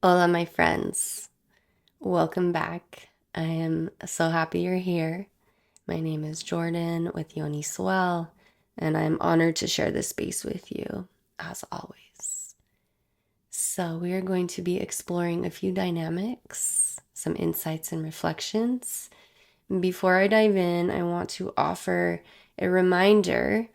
Hola, my friends. Welcome back. I am so happy you're here. My name is Jordan with Yoniswell, and I'm honored to share this space with you, as always. So, we are going to be exploring a few dynamics, some insights and reflections. Before I dive in, I want to offer a reminder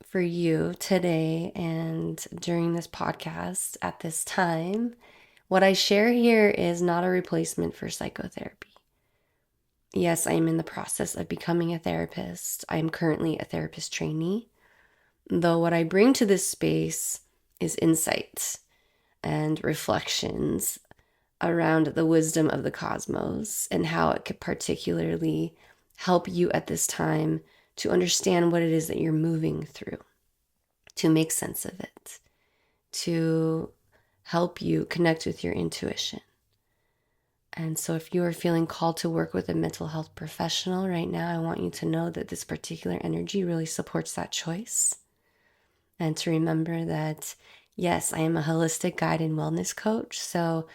for you today and during this podcast at this time. What I share here is not a replacement for psychotherapy. Yes, I am in the process of becoming a therapist. I am currently a therapist trainee, though what I bring to this space is insight and reflections around the wisdom of the cosmos and how it could particularly help you at this time to understand what it is that you're moving through, to make sense of it, to help you connect with your intuition. And so if you are feeling called to work with a mental health professional right now, I want you to know that this particular energy really supports that choice. And to remember that, yes, I am a holistic guide and wellness coach. So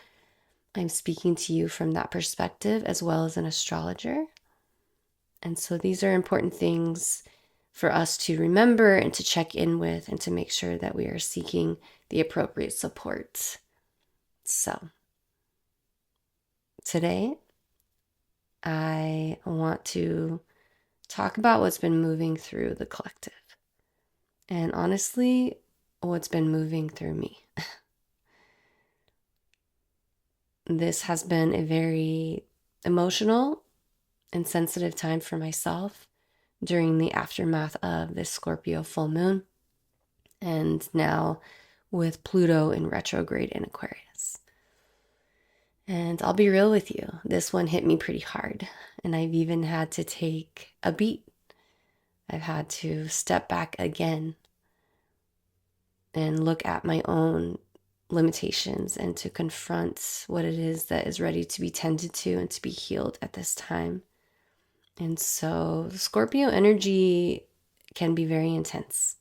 I'm speaking to you from that perspective as well as an astrologer. And so these are important things for us to remember and to check in with and to make sure that we are seeking the appropriate support. So today, I want to talk about what's been moving through the collective. And honestly, what's been moving through me. This has been a very emotional and sensitive time for myself during the aftermath of this Scorpio full moon. And now with Pluto in retrograde in Aquarius. And I'll be real with you, this one hit me pretty hard. And I've even had to take a beat. I've had to step back again and look at my own limitations and to confront what it is that is ready to be tended to and to be healed at this time. And so Scorpio energy can be very intense.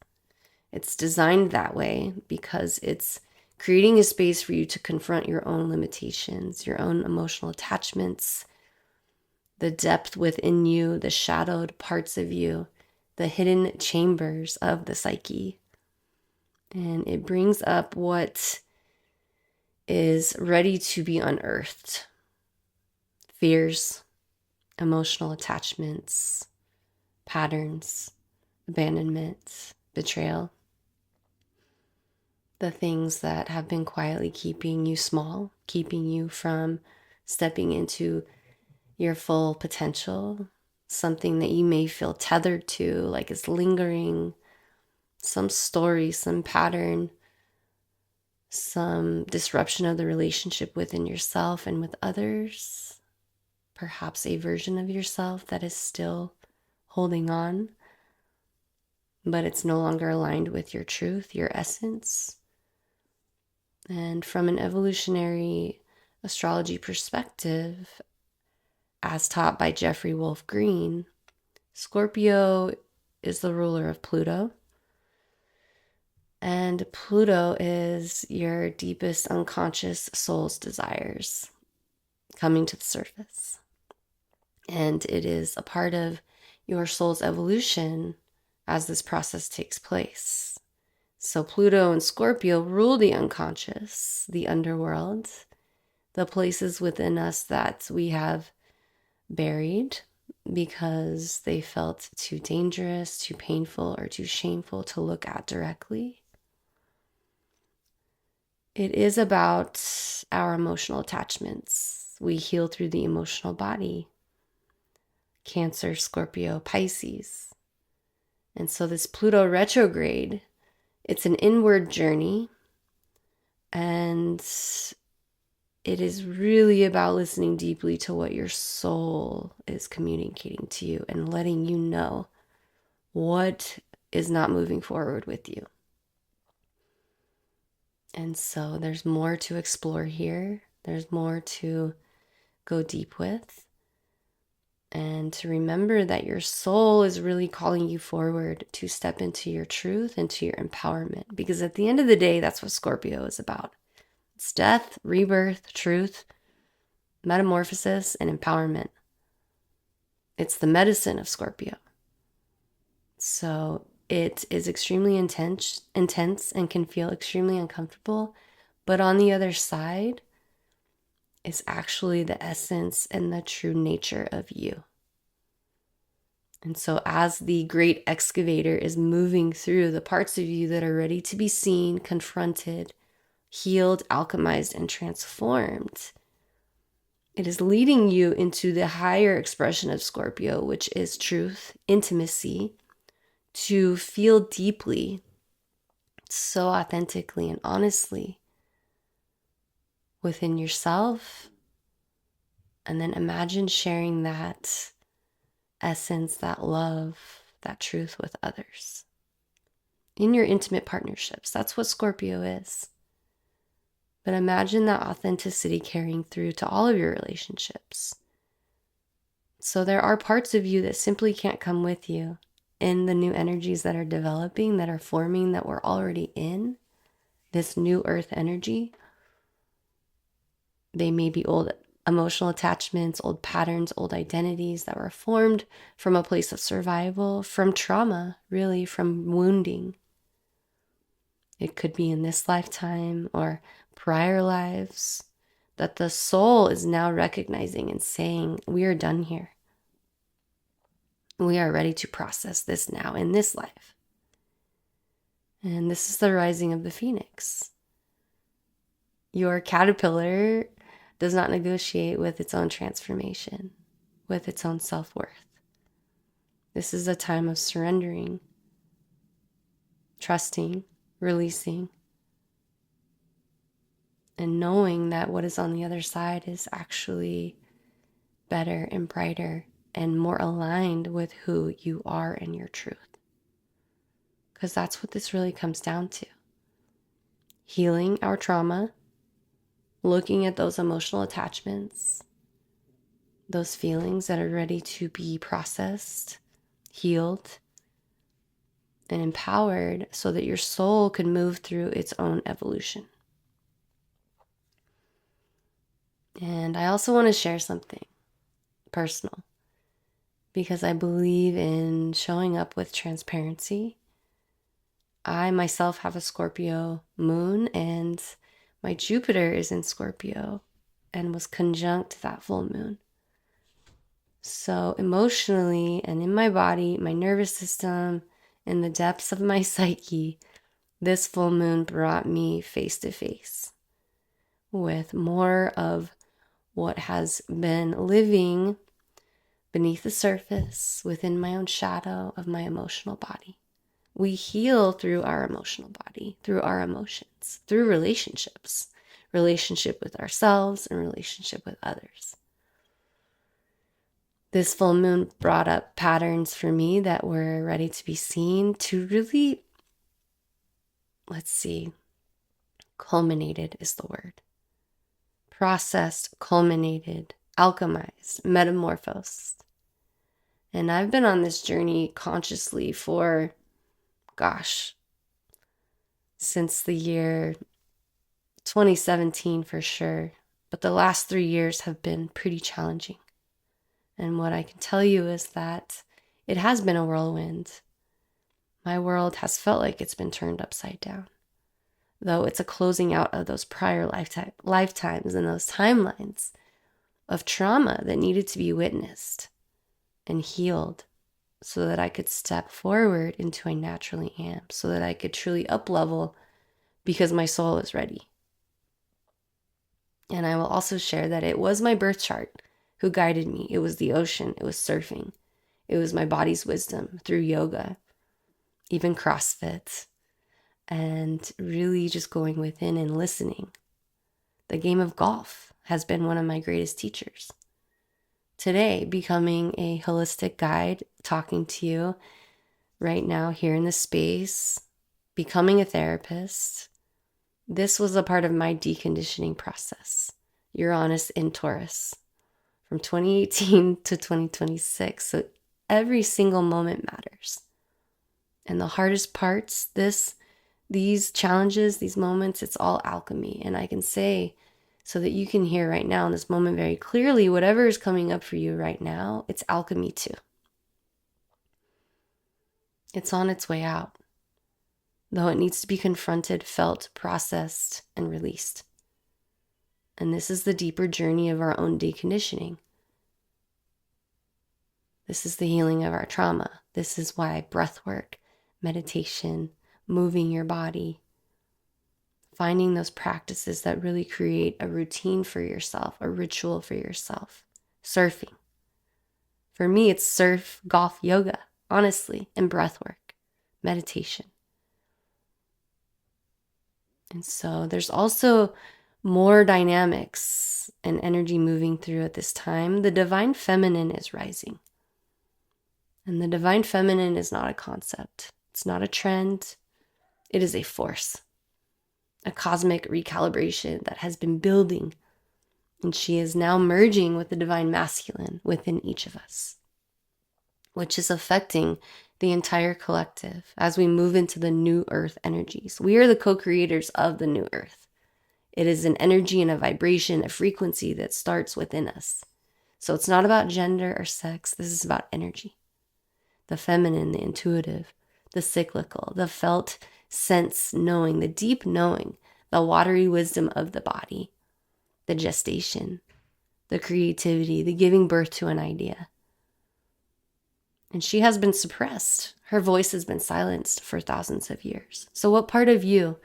It's designed that way because it's creating a space for you to confront your own limitations, your own emotional attachments, the depth within you, the shadowed parts of you, the hidden chambers of the psyche. And it brings up what is ready to be unearthed. Fears, emotional attachments, patterns, abandonment, betrayal. The things that have been quietly keeping you small, keeping you from stepping into your full potential. Something that you may feel tethered to, like it's lingering. Some story, some pattern, some disruption of the relationship within yourself and with others, perhaps a version of yourself that is still holding on, but it's no longer aligned with your truth, your essence. And from an evolutionary astrology perspective, as taught by Jeffrey Wolf Green, Scorpio is the ruler of Pluto. And Pluto is your deepest unconscious soul's desires coming to the surface. And it is a part of your soul's evolution as this process takes place. So Pluto and Scorpio rule the unconscious, the underworld, the places within us that we have buried because they felt too dangerous, too painful, or too shameful to look at directly. It is about our emotional attachments. We heal through the emotional body. Cancer, Scorpio, Pisces. And so this Pluto retrograde, it's an inward journey. And it is really about listening deeply to what your soul is communicating to you and letting you know what is not moving forward with you. And so there's more to explore here. There's more to go deep with. And to remember that your soul is really calling you forward to step into your truth and to your empowerment. Because at the end of the day, that's what Scorpio is about. It's death, rebirth, truth, metamorphosis, and empowerment. It's the medicine of Scorpio. So it is extremely intense and can feel extremely uncomfortable. But on the other side is actually the essence and the true nature of you. And so as the great excavator is moving through the parts of you that are ready to be seen, confronted, healed, alchemized, and transformed, it is leading you into the higher expression of Scorpio, which is truth, intimacy, to feel deeply, so authentically and honestly within yourself. And then imagine sharing that essence, that love, that truth with others. In your intimate partnerships, that's what Scorpio is. But imagine that authenticity carrying through to all of your relationships. So there are parts of you that simply can't come with you in the new energies that are developing, that are forming, that we're already in, this new earth energy. They may be old emotional attachments, old patterns, old identities that were formed from a place of survival, from trauma, really, from wounding. It could be in this lifetime or prior lives, that the soul is now recognizing and saying, we are done here. We are ready to process this now in this life. And this is the rising of the phoenix. Your caterpillar does not negotiate with its own transformation, with its own self-worth. This is a time of surrendering, trusting, releasing, and knowing that what is on the other side is actually better and brighter and more aligned with who you are and your truth. Because that's what this really comes down to. Healing our trauma, looking at those emotional attachments, those feelings that are ready to be processed, healed, and empowered so that your soul can move through its own evolution. And I also want to share something personal, because I believe in showing up with transparency. I myself have a Scorpio moon, and my Jupiter is in Scorpio and was conjunct that full moon. So emotionally and in my body, my nervous system, in the depths of my psyche, this full moon brought me face to face with more of what has been living beneath the surface, within my own shadow of my emotional body. We heal through our emotional body, through our emotions, through relationships, relationship with ourselves and relationship with others. This full moon brought up patterns for me that were ready to be seen, to really, culminated is the word. Processed, culminated, alchemized, metamorphosed. And I've been on this journey consciously for, since the year 2017 for sure. But the last 3 years have been pretty challenging. And what I can tell you is that it has been a whirlwind. My world has felt like it's been turned upside down, though it's a closing out of those prior lifetimes and those timelines of trauma that needed to be witnessed and healed so that I could step forward into who I naturally am, so that I could truly up-level because my soul is ready. And I will also share that it was my birth chart who guided me. It was the ocean. It was surfing. It was my body's wisdom through yoga, even CrossFit, and really just going within and listening. The game of golf has been one of my greatest teachers. Today, becoming a holistic guide, talking to you right now here in this space, becoming a therapist, this was a part of my deconditioning process. Uranus in Taurus from 2018 to 2026. So every single moment matters. And the hardest parts, this These challenges, these moments, it's all alchemy. And I can say, so that you can hear right now in this moment very clearly, whatever is coming up for you right now, it's alchemy too. It's on its way out, though it needs to be confronted, felt, processed, and released. And this is the deeper journey of our own deconditioning. This is the healing of our trauma. This is why breath work, meditation, moving your body, finding those practices that really create a routine for yourself, a ritual for yourself. Surfing. For me, it's surf, golf, yoga, honestly, and breath work, meditation. And so there's also more dynamics and energy moving through at this time. The divine feminine is rising. And the divine feminine is not a concept. It's not a trend. It is a force, a cosmic recalibration that has been building. And she is now merging with the divine masculine within each of us, which is affecting the entire collective as we move into the new earth energies. We are the co-creators of the new earth. It is an energy and a vibration, a frequency that starts within us. So it's not about gender or sex. This is about energy. The feminine, the intuitive, the cyclical, the felt sense knowing, the deep knowing, the watery wisdom of the body, the gestation, the creativity, the giving birth to an idea. And she has been suppressed. Her voice has been silenced for thousands of years. So what part of you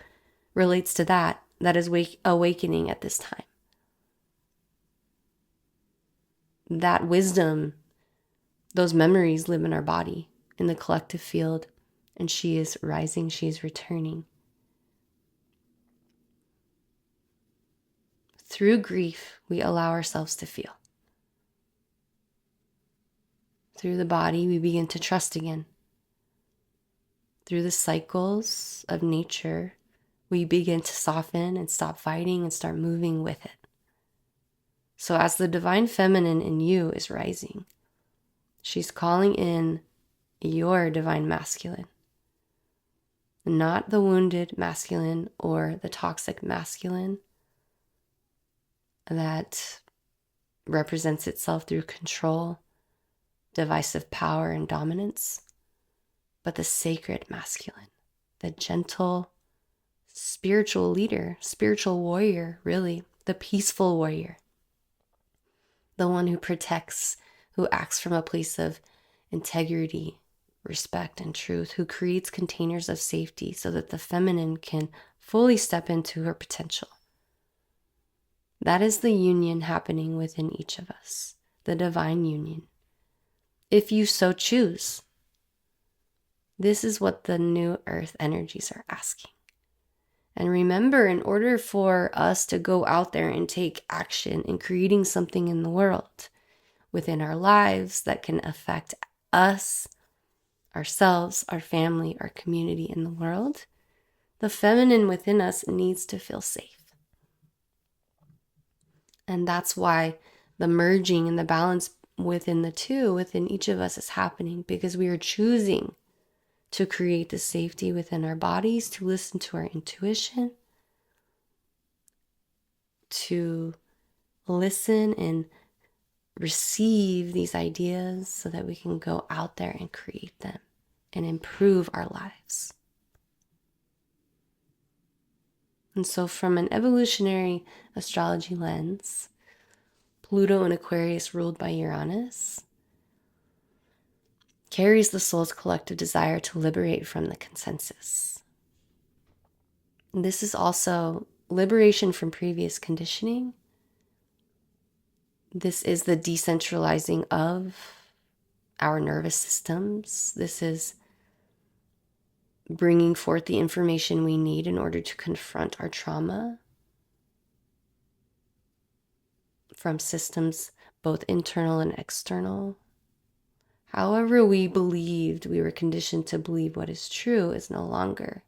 relates to that is awakening at this time? That wisdom, those memories live in our body, in the collective field, and she is rising, she is returning. Through grief, we allow ourselves to feel. Through the body, we begin to trust again. Through the cycles of nature, we begin to soften and stop fighting and start moving with it. So as the divine feminine in you is rising, she's calling in your divine masculine. Not the wounded masculine or the toxic masculine that represents itself through control, divisive power, and dominance, but the sacred masculine, the gentle, spiritual leader, spiritual warrior, really, the peaceful warrior, the one who protects, who acts from a place of integrity, respect, and truth, who creates containers of safety so that the feminine can fully step into her potential. That is the union happening within each of us, the divine union. If you so choose, this is what the new earth energies are asking. And remember, in order for us to go out there and take action in creating something in the world, within our lives that can affect us, ourselves, our family, our community, in the world, the feminine within us needs to feel safe. And that's why the merging and the balance within the two, within each of us, is happening, because we are choosing to create the safety within our bodies, to listen to our intuition, to listen and receive these ideas so that we can go out there and create them and improve our lives. And so from an evolutionary astrology lens, Pluto in Aquarius, ruled by Uranus, carries the soul's collective desire to liberate from the consensus. And this is also liberation from previous conditioning. This is the decentralizing of our nervous systems. This is bringing forth the information we need in order to confront our trauma from systems both internal and external. However we believed, we were conditioned to believe what is true is no longer,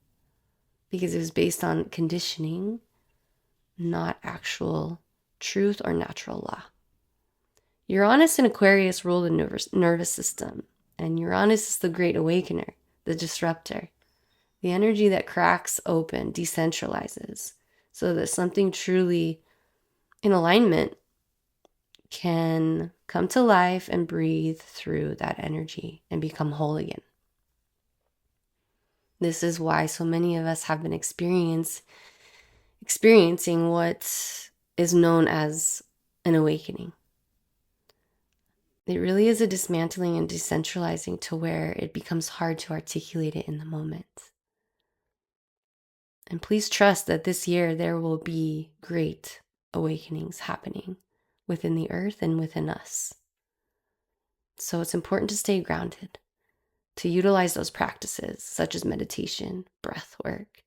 because it was based on conditioning, not actual truth or natural law. Uranus and Aquarius rule the nervous system, and Uranus is the great awakener, the disruptor, the energy that cracks open, decentralizes, so that something truly in alignment can come to life and breathe through that energy and become whole again. This is why so many of us have been experiencing what is known as an awakening. It really is a dismantling and decentralizing to where it becomes hard to articulate it in the moment. And please trust that this year there will be great awakenings happening within the earth and within us. So it's important to stay grounded, to utilize those practices such as meditation, breath work,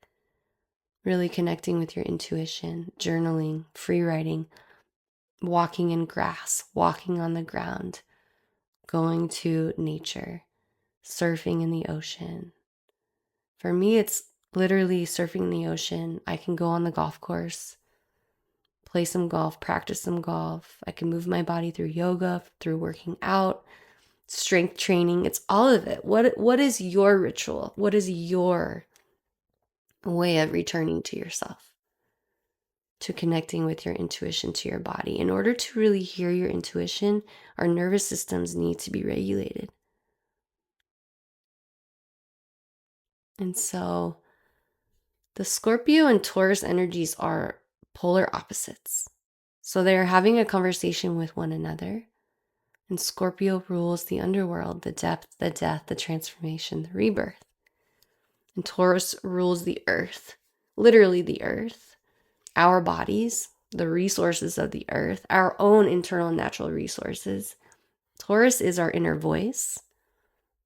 really connecting with your intuition, journaling, free writing, walking in grass, walking on the ground, going to nature, surfing in the ocean. For me, it's literally surfing in the ocean. I can go on the golf course, play some golf, practice some golf. I can move my body through yoga, through working out, strength training. It's all of it. What is your ritual? What is your way of returning to yourself, to connecting with your intuition, to your body? In order to really hear your intuition, our nervous systems need to be regulated. And so the Scorpio and Taurus energies are polar opposites. So they're having a conversation with one another. And Scorpio rules the underworld, the depth, the death, the transformation, the rebirth. And Taurus rules the earth, literally the earth, our bodies, the resources of the earth, our own internal natural resources. Taurus is our inner voice,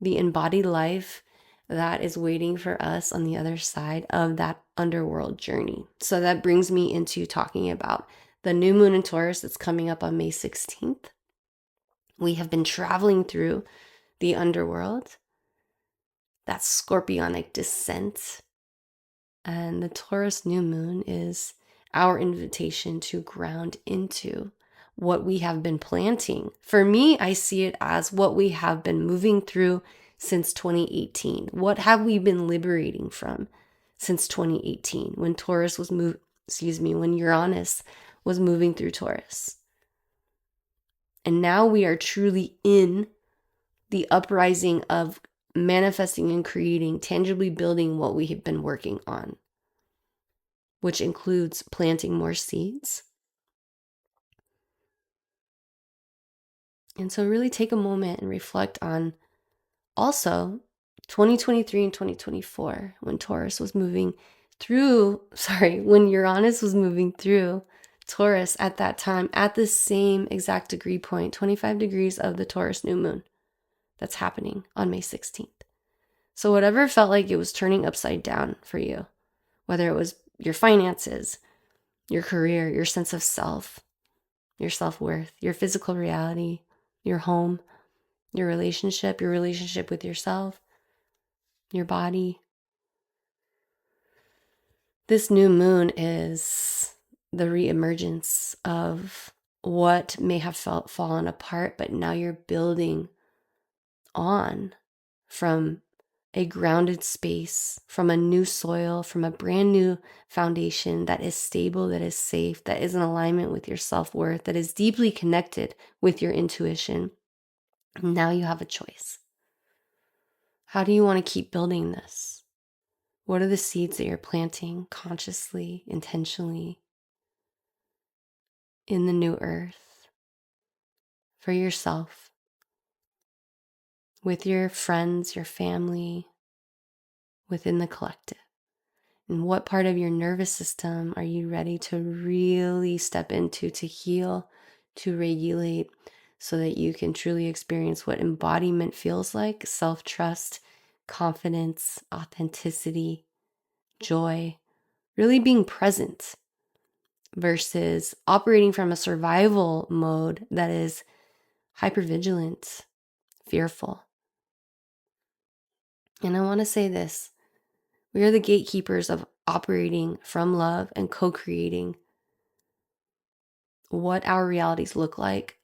the embodied life that is waiting for us on the other side of that underworld journey. So that brings me into talking about the new moon in Taurus that's coming up on May 16th. We have been traveling through the underworld, that scorpionic descent. And the Taurus New Moon is our invitation to ground into what we have been planting. For me, I see it as what we have been moving through since 2018. What have we been liberating from since 2018 when when Uranus was moving through Taurus? And now we are truly in the uprising of manifesting and creating, tangibly building what we have been working on, which includes planting more seeds. And so really take a moment and reflect on also 2023 and 2024 when when Uranus was moving through Taurus at that time, at the same exact degree point, 25 degrees of the Taurus New Moon that's happening on May 16th. So whatever felt like it was turning upside down for you, whether it was your finances, your career, your sense of self, your self-worth, your physical reality, your home, your relationship with yourself, your body. This new moon is the reemergence of what may have fallen apart, but now you're building on from a grounded space, from a new soil, from a brand new foundation that is stable, that is safe, that is in alignment with your self-worth, that is deeply connected with your intuition. Now you have a choice. How do you want to keep building this? What are the seeds that you're planting consciously, intentionally in the new earth for yourself, with your friends, your family, within the collective? And what part of your nervous system are you ready to really step into, to heal, to regulate, so that you can truly experience what embodiment feels like: self-trust, confidence, authenticity, joy, really being present versus operating from a survival mode that is hypervigilant, fearful. And I want to say this: we are the gatekeepers of operating from love and co-creating what our realities look like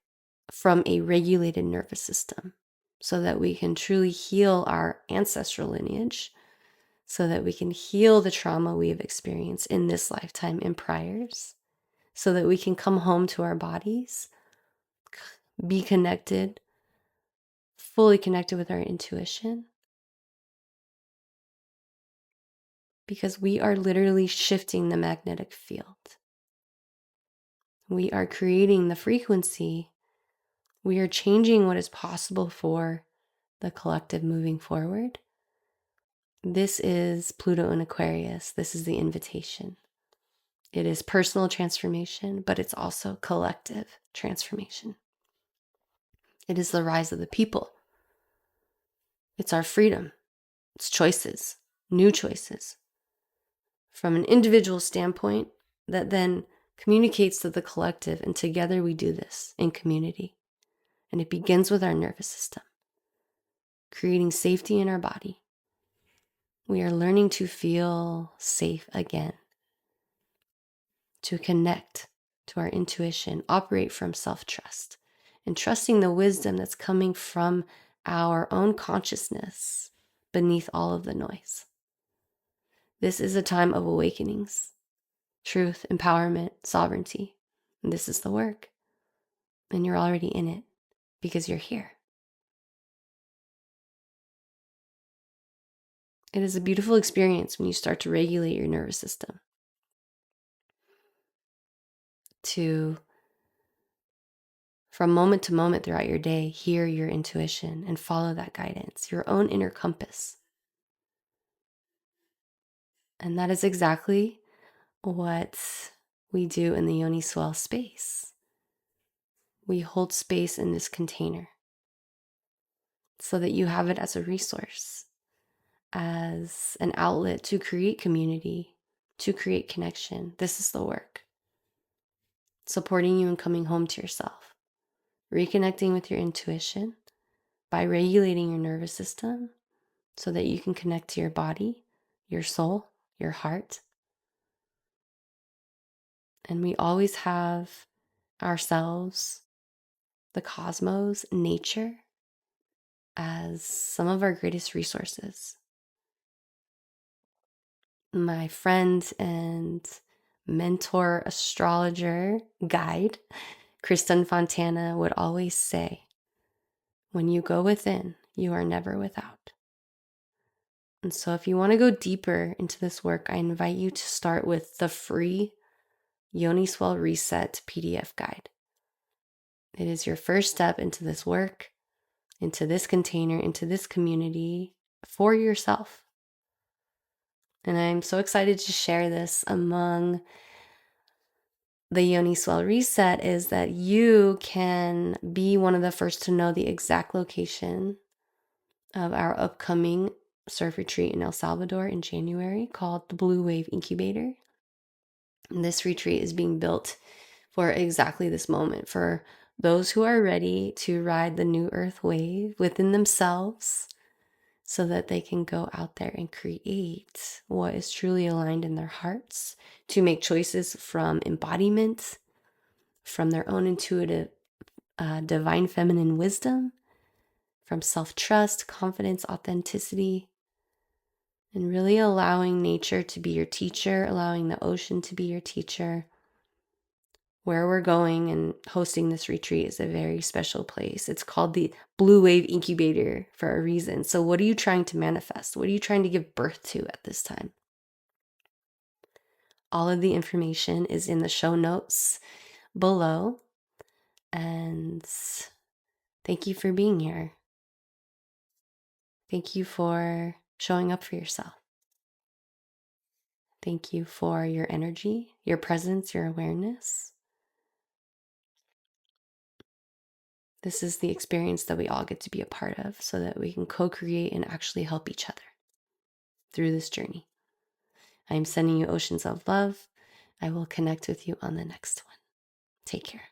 from a regulated nervous system, so that we can truly heal our ancestral lineage, so that we can heal the trauma we have experienced in this lifetime and priors, so that we can come home to our bodies, be connected, fully connected with our intuition, because we are literally shifting the magnetic field. We are creating the frequency. We are changing what is possible for the collective moving forward. This is Pluto in Aquarius. This is the invitation. It is personal transformation, but it's also collective transformation. It is the rise of the people. It's our freedom. It's choices, new choices. From an individual standpoint that then communicates to the collective, and together we do this in community. And it begins with our nervous system, creating safety in our body. We are learning to feel safe again, to connect to our intuition, operate from self-trust, and trusting the wisdom that's coming from our own consciousness beneath all of the noise. This is a time of awakenings, truth, empowerment, sovereignty. And this is the work. And you're already in it because you're here. It is a beautiful experience when you start to regulate your nervous system, to, from moment to moment throughout your day, hear your intuition and follow that guidance, your own inner compass. And that is exactly what we do in the Yoniswell space. We hold space in this container so that you have it as a resource, as an outlet to create community, to create connection. This is the work. Supporting you in coming home to yourself, reconnecting with your intuition by regulating your nervous system so that you can connect to your body, your soul, your heart. And we always have ourselves, the cosmos, nature, as some of our greatest resources. My friend and mentor, astrologer, guide, Kristen Fontana, would always say, when you go within, you are never without. And so if you want to go deeper into this work, I invite you to start with the free Yoniswell Reset PDF guide. It is your first step into this work, into this container, into this community for yourself. And I'm so excited to share this among the Yoniswell Reset, is that you can be one of the first to know the exact location of our upcoming surf retreat in El Salvador in January called the Blue Wave Incubator. And this retreat is being built for exactly this moment, for those who are ready to ride the new earth wave within themselves so that they can go out there and create what is truly aligned in their hearts, to make choices from embodiment, from their own intuitive, divine feminine wisdom, from self-trust, confidence, authenticity, and really allowing nature to be your teacher, allowing the ocean to be your teacher. Where we're going and hosting this retreat is a very special place. It's called the Blue Wave Incubator for a reason. So what are you trying to manifest? What are you trying to give birth to at this time? All of the information is in the show notes below. And thank you for being here. Thank you for showing up for yourself. Thank you for your energy, your presence, your awareness. This is the experience that we all get to be a part of so that we can co-create and actually help each other through this journey. I am sending you oceans of love. I will connect with you on the next one. Take care.